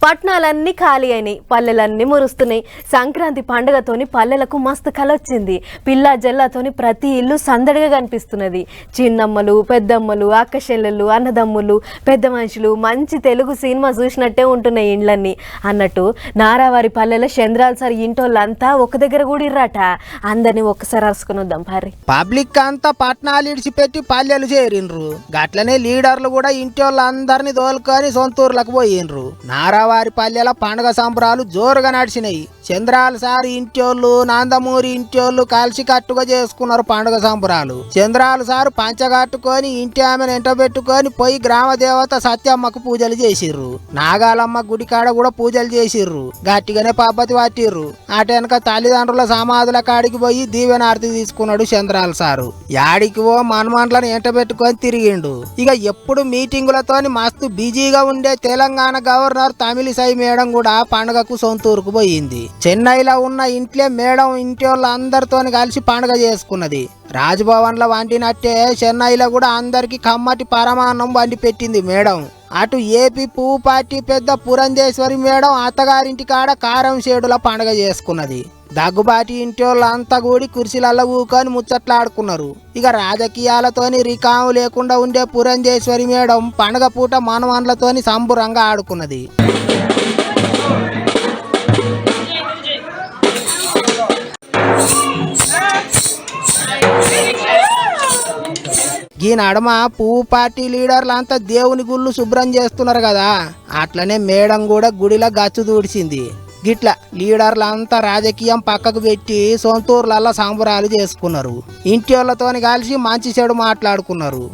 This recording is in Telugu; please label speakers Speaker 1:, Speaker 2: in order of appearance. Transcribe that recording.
Speaker 1: పట్నాలన్నీ ఖాళీ అయినాయి, పల్లెలన్నీ మురుస్తున్నాయి. సంక్రాంతి పండుగతోని పల్లెలకు మస్తు కలొచ్చింది. పిల్ల జల్లతోని ప్రతి ఇల్లు సందడిగా కనిపిస్తున్నది. చిన్నమ్మలు, పెద్దమ్మలు, అక్కచెల్లెళ్ళు, అన్నదమ్ములు, పెద్ద మనుషులు మంచి తెలుగు సినిమా చూసినట్టే ఉంటున్నాయి ఇండ్లన్నీ అన్నట్టు. నారావారి పల్లెల చంద్రాల సార్ ఇంటోళ్ళంతా ఒక దగ్గర కూడిర్రట. అందరినీ ఒక్కసారి అరుసుకుని వద్దాం పారి.
Speaker 2: పబ్లిక్ అంతా పట్నాలు ఇడిచిపెట్టి పల్లెలు చేరిండ్రు. గట్లనే లీడర్లు కూడా ఇంటోళ్ళందరినీ దోలుకొని సొంతూర్లకు పోయిండ్రు. నారావారి పల్లెల పండుగ సంబరాలు జోరుగా నడిచినాయి. చంద్రాల సార్ ఇంటోళ్ళు, నందమూరి ఇంటోళ్ళు కలిసి కట్టుగా చేసుకున్నారు పండుగ సంబరాలు. చంద్రాల సారు పంచగట్టుకొని ఇంటి ఆమెను ఎంటబెట్టుకొని పోయి గ్రామ దేవత సత్యమ్మకు పూజలు చేసిర్రు. నాగాలమ్మ గుడికాడ కూడా పూజలు చేసిర్రు. గట్టిగానే పబ్బతి పట్టిర్రు. అటెనక తల్లిదండ్రుల సమాధుల కాడికి పోయి దీవెనార్తి తీసుకున్నాడు చంద్రాల సారు. యాడికి ఓ మనమంటలను ఎంటబెట్టుకొని తిరిగిండు. ఇక ఎప్పుడు మీటింగులతోని మస్తు బిజీగా ఉండే తెలంగాణ గవర్నర్ తమిళిసై మేడం కూడా పండుగకు సొంతూరుకు పోయింది. చెన్నైలో ఉన్న ఇంట్లో మేడం ఇంటి వాళ్ళ అందరితో కలిసి పండుగ చేసుకున్నది. రాజ్భవన్లో వండినట్టే చెన్నైలో కూడా అందరికి కమ్మటి పరమాన్నం వండి పెట్టింది మేడం. అటు ఏపీ పువ్వు పార్టీ పెద్ద పురంధేశ్వరి మేడం అత్తగారింటి కాడ కారం షేడుల పండుగ చేసుకున్నది. దగ్గుబాటి ఇంటి వాళ్ళు అంతా కూడి కుర్చీలలో ఊకొని ముచ్చట్లాడుకున్నారు. ఇక రాజకీయాలతోని రికాము లేకుండా ఉండే పురంధేశ్వరి మేడం పండుగ పూట మనవన్లతోని సంబురంగా ఆడుకున్నది. ఈ నడమ పువ్వు పార్టీ లీడర్లు అంతా దేవుని గుళ్ళు శుభ్రం చేస్తున్నారు కదా, అట్లనే మేడం కూడా గుడిలో గచ్చు దూడిచింది. గిట్ల లీడర్లంతా రాజకీయం పక్కకు పెట్టి సొంతూర్లలో సంబరాలు చేసుకున్నారు. ఇంటి వాళ్ళతోని కలిసి మంచి చెడు మాట్లాడుకున్నారు.